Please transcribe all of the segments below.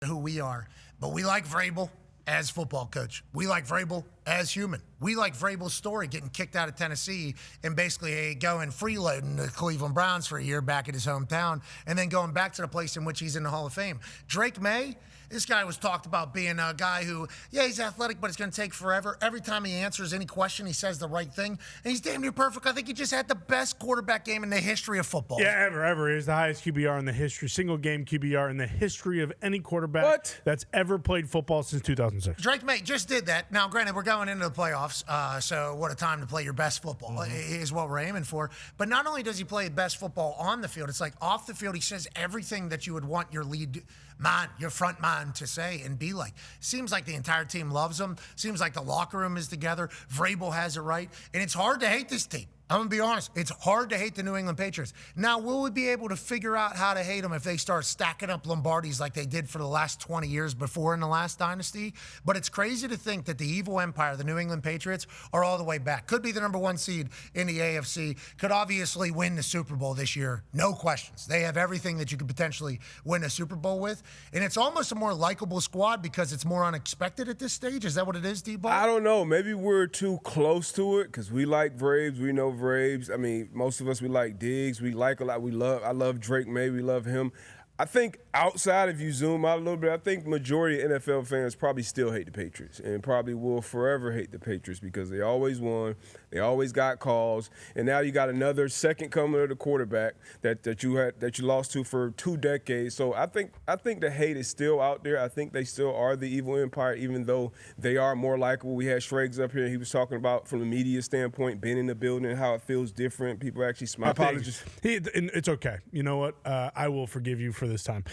who we are, but we like Vrable as football coach. We like Vrable as human. We like Vrabel's story, getting kicked out of Tennessee and basically going freeloading the Cleveland Browns for a year back at his hometown and then going back to the place in which he's in the Hall of Fame. Drake Maye, this guy was talked about being a guy who, he's athletic, but it's going to take forever. Every time he answers any question, he says the right thing, and he's damn near perfect. I think he just had the best quarterback game in the history of football. Yeah, ever. He has the highest QBR in the history, single game QBR in the history of any quarterback that's ever played football since 2006. Drake Maye just did that. Now, granted, we're going into the playoffs, so what a time to play your best football is what we're aiming for. But not only does he play best football on the field, it's like off the field, he says everything that you would want your lead man, your front man to say and be like. Seems like the entire team loves him. Seems like the locker room is together. Vrabel has it right. And it's hard to hate this team. I'm going to be honest. It's hard to hate the New England Patriots. Now, will we be able to figure out how to hate them if they start stacking up Lombardis like they did for the last 20 years before in the last dynasty? But it's crazy to think that the evil empire, the New England Patriots, are all the way back. Could be the number one seed in the AFC. Could obviously win the Super Bowl this year. No questions. They have everything that you could potentially win a Super Bowl with. And it's almost a more likable squad because it's more unexpected at this stage. Is that what it is, D-Ball? I don't know. Maybe we're too close to it because we like Braves. We know Braves. I mean, most of us, we like Diggs. We like a lot. I love Drake Maye. We love him. I think outside, if you zoom out a little bit, I think majority of NFL fans probably still hate the Patriots and probably will forever hate the Patriots because they always won, they always got calls, and now you got another second coming of the quarterback that you lost to for 2 decades. So I think the hate is still out there. I think they still are the evil empire, even though they are more likable. We had Schrags up here. He was talking about from the media standpoint, being in the building and how it feels different. People actually smile. Apologies. It's okay. You know what? I will forgive you for this time.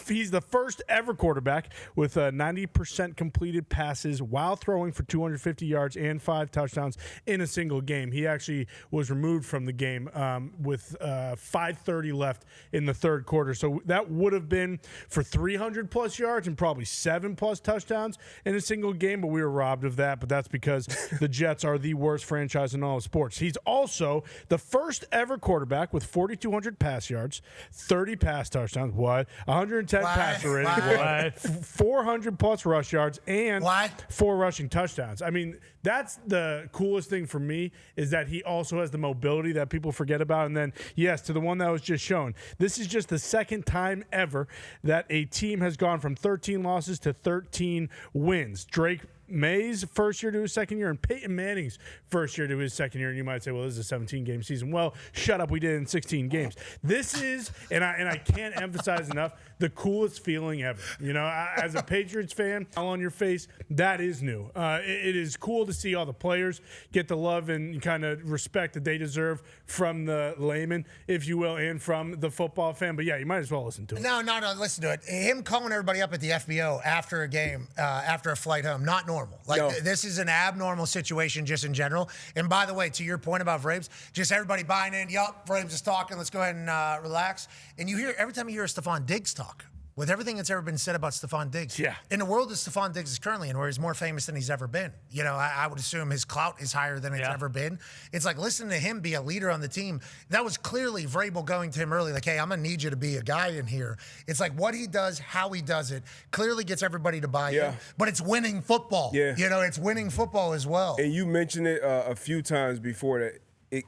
He's the first ever quarterback with 90% completed passes while throwing for 250 yards and 5 touchdowns in a single game. He actually was removed from the game with 5:30 left in the third quarter. So that would have been for 300 plus yards and probably 7 plus touchdowns in a single game, but we were robbed of that. But that's because the Jets are the worst franchise in all of sports. He's also the first ever quarterback with 4,200 pass yards, 30 pass touchdowns. What? 110 passer rating. 400 plus rush yards and 4 rushing touchdowns. I mean, that's the coolest thing for me is that he also has the mobility that people forget about. And then, yes, to the one that was just shown, this is just the second time ever that a team has gone from 13 losses to 13 wins. Drake Maye's first year to his second year and Peyton Manning's first year to his second year. And you might say, well, this is a 17-game season. Well, shut up. We did it in 16 games. This is, and I can't emphasize enough, the coolest feeling ever. You know, as a Patriots fan, all on your face, that is new. It is cool to see all the players get the love and kind of respect that they deserve from the layman, if you will, and from the football fan. But, yeah, you might as well listen to it. No, listen to it. Him calling everybody up at the FBO after a game, after a flight home, not normal. This is an abnormal situation just in general. And by the way, to your point about Vrabes, just everybody buying in, yup, Vrabes is talking, let's go ahead and relax. And you hear, every time you hear a Stephon Diggs talk, with everything that's ever been said about Stephon Diggs, in the world that Stephon Diggs is currently in, where he's more famous than he's ever been. You know, I would assume his clout is higher than it's ever been. It's like listening to him be a leader on the team. That was clearly Vrabel going to him early, like, hey, I'm going to need you to be a guy in here. It's like what he does, how he does it, clearly gets everybody to buy in. But it's winning football. You know, it's winning football as well. And you mentioned it a few times before that.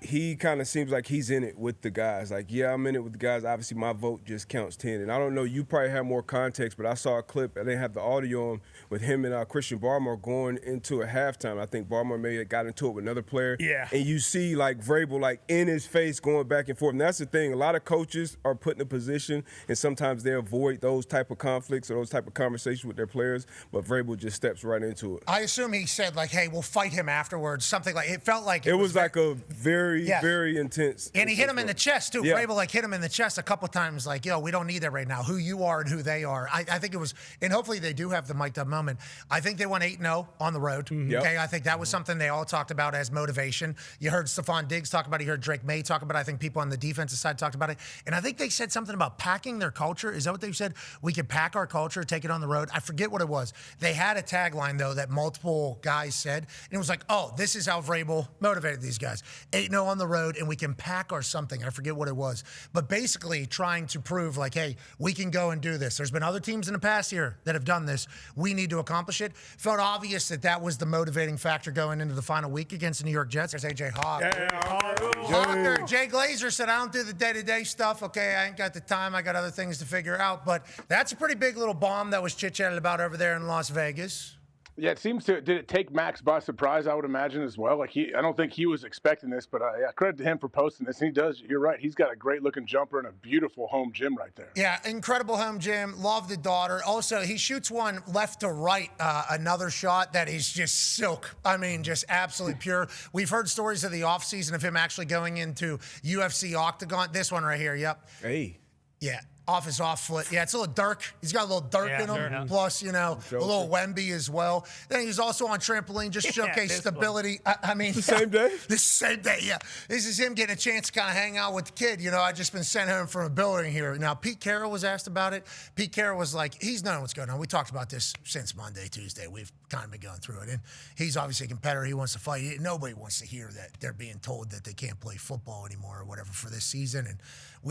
He kind of seems like he's in it with the guys. Like, yeah, I'm in it with the guys. Obviously, my vote just counts 10. And I don't know, you probably have more context, but I saw a clip, and they have the audio on with him and Christian Barmore going into a halftime. I think Barmore may have got into it with another player. And you see, like, Vrabel, like, in his face going back and forth. And that's the thing. A lot of coaches are put in a position, and sometimes they avoid those type of conflicts or those type of conversations with their players. But Vrabel just steps right into it. I assume he said, like, hey, we'll fight him afterwards. Something like, it felt like it was like a very intense. And he hit him in the chest, too. Vrabel, like, hit him in the chest a couple times, like, yo, we don't need that right now. Who you are and who they are. I think it was, and hopefully they do have the mic'd up moment. I think they went 8-0 on the road. Okay, I think that was something they all talked about as motivation. You heard Stephon Diggs talk about it. You heard Drake Maye talk about it. I think people on the defensive side talked about it. And I think they said something about packing their culture. Is that what they said? We could pack our culture, take it on the road. I forget what it was. They had a tagline, though, that multiple guys said. And it was like, oh, this is how Vrabel motivated these guys. 8-0 on the road, and we can pack our something. I forget what it was. But basically trying to prove, like, hey, we can go and do this. There's been other teams in the past year that have done this. We need to accomplish it. Felt obvious that was the motivating factor going into the final week against the New York Jets. There's A.J. Hawk. Hawker. Jay Glazer said, I don't do the day-to-day stuff. Okay, I ain't got the time. I got other things to figure out. But that's a pretty big little bomb that was chit-chatted about over there in Las Vegas. Yeah, it seems to. Did it take Max by surprise? I would imagine as well. Like I don't think he was expecting this, but yeah, credit to him for posting this. And he does. You're right. He's got a great looking jumper and a beautiful home gym right there. Yeah, incredible home gym. Love the daughter. Also, he shoots one left to right. Another shot that is just silk. I mean, just absolutely pure. We've heard stories of the offseason of him actually going into UFC Octagon. This one right here. Yep. Hey. Yeah. Off his off foot. Yeah, it's a little Dirk. He's got a little Dirk in him. Plus, a little Wemby as well. Then he's also on trampoline, just showcase stability. I mean, the same day? This same day, yeah. This is him getting a chance to kind of hang out with the kid. I just been sent home from a building here. Now, Pete Carroll was asked about it. Pete Carroll was like, he's known what's going on. We talked about this since Monday, Tuesday. We've kind of been going through it. And he's obviously a competitor. He wants to fight. Nobody wants to hear that they're being told that they can't play football anymore or whatever for this season. And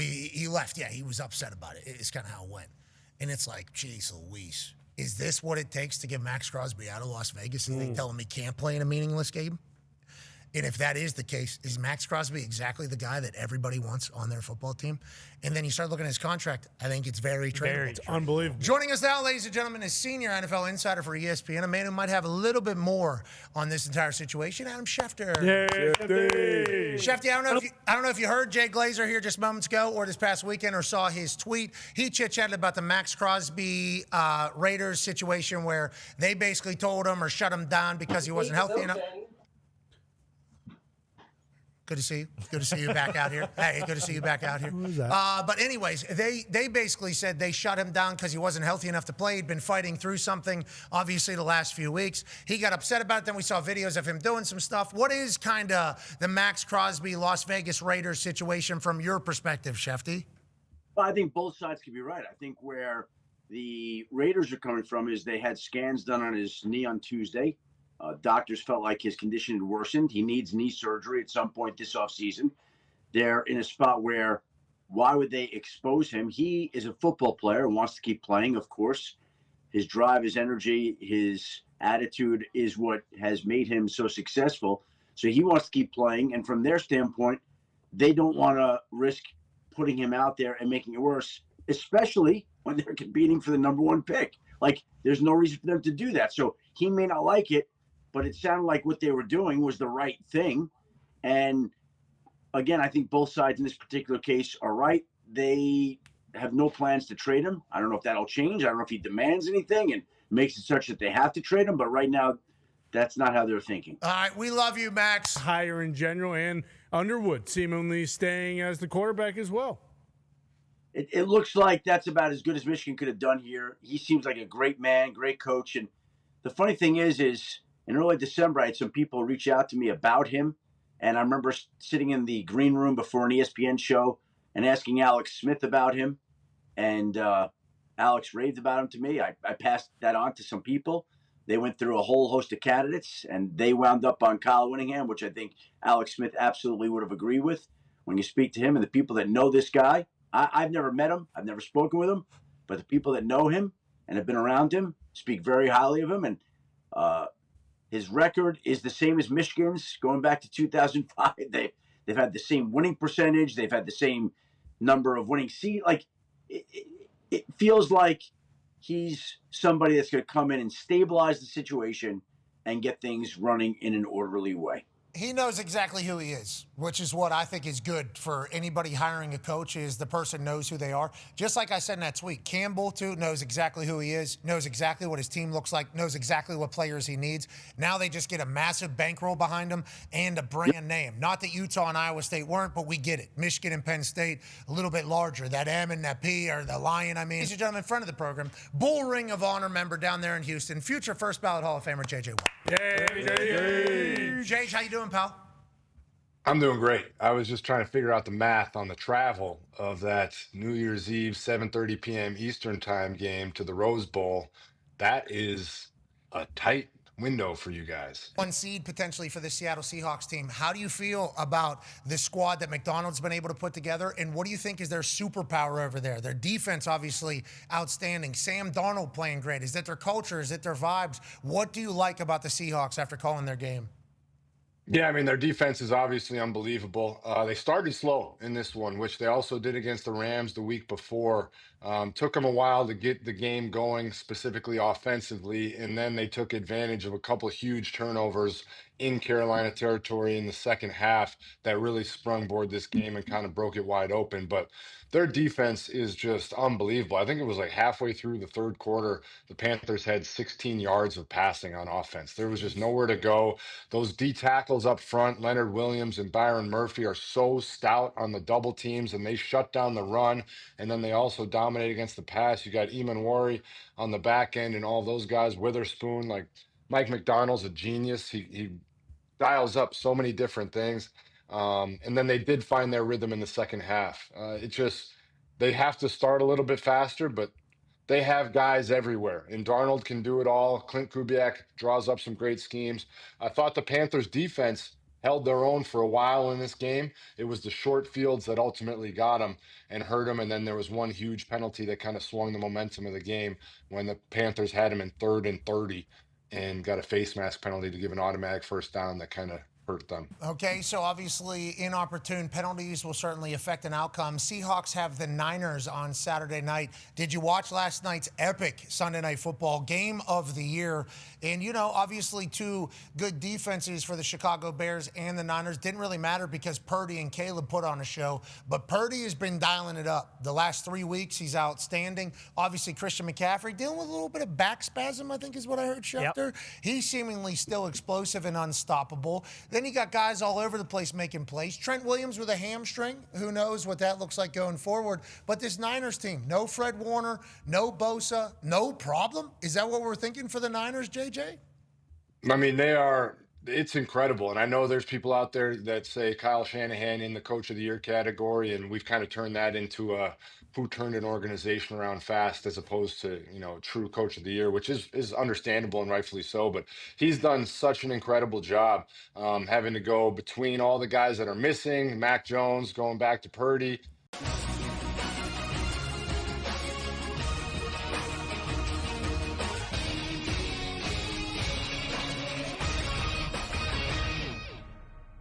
he left. Yeah, he was upset about it. It's kind of how it went. And it's like, geez Louise, is this what it takes to get Maxx Crosby out of Las Vegas and they tell him he can't play in a meaningless game? And if that is the case, is Maxx Crosby exactly the guy that everybody wants on their football team? And then you start looking at his contract, I think it's very tradable. It's unbelievable. Joining us now, ladies and gentlemen, is senior NFL insider for ESPN, a man who might have a little bit more on this entire situation, Adam Schefter. Yay, Shefty, I don't know if you heard Jay Glazer here just moments ago or this past weekend or saw his tweet. He chit-chatted about the Maxx Crosby Raiders situation where they basically told him or shut him down because he wasn't healthy enough. Good to see you. Good to see you back out here. Hey, good to see you back out here. What was that? But anyways, they basically said they shut him down because he wasn't healthy enough to play. He'd been fighting through something, obviously, the last few weeks. He got upset about it. Then we saw videos of him doing some stuff. What is kind of the Maxx Crosby Las Vegas Raiders situation from your perspective, Shefty? Well, I think both sides could be right. I think where the Raiders are coming from is they had scans done on his knee on Tuesday. Doctors felt like his condition had worsened. He needs knee surgery at some point this offseason. They're in a spot where why would they expose him? He is a football player and wants to keep playing, of course. His drive, his energy, his attitude is what has made him so successful. So he wants to keep playing. And from their standpoint, they don't want to risk putting him out there and making it worse, especially when they're competing for the number one pick. Like, there's no reason for them to do that. So he may not like it, but it sounded like what they were doing was the right thing. And again, I think both sides in this particular case are right. They have no plans to trade him. I don't know if that'll change. I don't know if he demands anything and makes it such that they have to trade him. But right now, that's not how they're thinking. All right, we love you, Max. Hire in general, and Underwood seemingly staying as the quarterback as well. It looks like that's about as good as Michigan could have done here. He seems like a great man, great coach. And the funny thing is in early December, I had some people reach out to me about him. And I remember sitting in the green room before an ESPN show and asking Alex Smith about him. And Alex raved about him to me. I passed that on to some people. They went through a whole host of candidates, and they wound up on Kyle Whittingham, which I think Alex Smith absolutely would have agreed with. When you speak to him and the people that know this guy, I've never met him. I've never spoken with him. But the people that know him and have been around him speak very highly of him. And his record is the same as Michigan's going back to 2005. They've had the same winning percentage. They've had the same number of winning seats. Like, it feels like he's somebody that's going to come in and stabilize the situation and get things running in an orderly way. He knows exactly who he is, which is what I think is good for anybody hiring a coach, is the person knows who they are. Just like I said in that tweet, Campbell, too, knows exactly who he is, knows exactly what his team looks like, knows exactly what players he needs. Now they just get a massive bankroll behind him and a brand name. Not that Utah and Iowa State weren't, but we get it. Michigan and Penn State, a little bit larger. That M and that P, or the Lion, ladies and gentlemen, in front of the program, Bull Ring of Honor member down there in Houston, future first ballot Hall of Famer, J.J. Watt. Yay! J.J., how you doing, pal? I'm doing great. I was just trying to figure out the math on the travel of that New Year's Eve, 7:30 p.m. Eastern time game to the Rose Bowl. That is a tight window for you guys. One seed potentially for the Seattle Seahawks team. How do you feel about the squad that McDonald's been able to put together, and what do you think is their superpower over there? Their defense, obviously, outstanding. Sam Darnold playing great. Is it their culture? Is it their vibes? What do you like about the Seahawks after calling their game? Yeah, I mean, their defense is obviously unbelievable. They started slow in this one, which they also did against the Rams the week before. Took them a while to get the game going, specifically offensively, and then they took advantage of a couple of huge turnovers in Carolina territory in the second half that really sprung board this game and kind of broke it wide open. But their defense is just unbelievable. I think it was like halfway through the third quarter, the Panthers had 16 yards of passing on offense. There was just nowhere to go. Those D tackles up front, Leonard Williams and Byron Murphy, are so stout on the double teams, and they shut down the run. And then they also dominate against the pass. You got Eamon Wari on the back end and all those guys. Witherspoon, like Mike McDonald's a genius. He dials up so many different things. And then they did find their rhythm in the second half. They have to start a little bit faster, but they have guys everywhere, and Darnold can do it all. Clint Kubiak draws up some great schemes. I thought the Panthers defense held their own for a while in this game. It was the short fields that ultimately got them and hurt them. And then there was one huge penalty that kind of swung the momentum of the game when the Panthers had him in 3rd and 30 and got a face mask penalty to give an automatic first down that kind of hurt them. Okay, so obviously inopportune penalties will certainly affect an outcome. Seahawks have the Niners on Saturday night. Did you watch last night's epic Sunday Night Football game of the year? And, you know, obviously two good defenses for the Chicago Bears and the Niners. Didn't really matter because Purdy and Caleb put on a show. But Purdy has been dialing it up. The last 3 weeks, he's outstanding. Obviously, Christian McCaffrey dealing with a little bit of back spasm, I think is what I heard, Schefter. Yep. He's seemingly still explosive and unstoppable. Then you got guys all over the place making plays. Trent Williams with a hamstring. Who knows what that looks like going forward. But this Niners team, no Fred Warner, no Bosa, no problem. Is that what we're thinking for the Niners, JJ? I mean, it's incredible. And I know there's people out there that say Kyle Shanahan in the Coach of the Year category, and we've kind of turned that into a who turned an organization around fast as opposed to, true Coach of the Year, which is understandable and rightfully so. But he's done such an incredible job having to go between all the guys that are missing, Mac Jones going back to Purdy,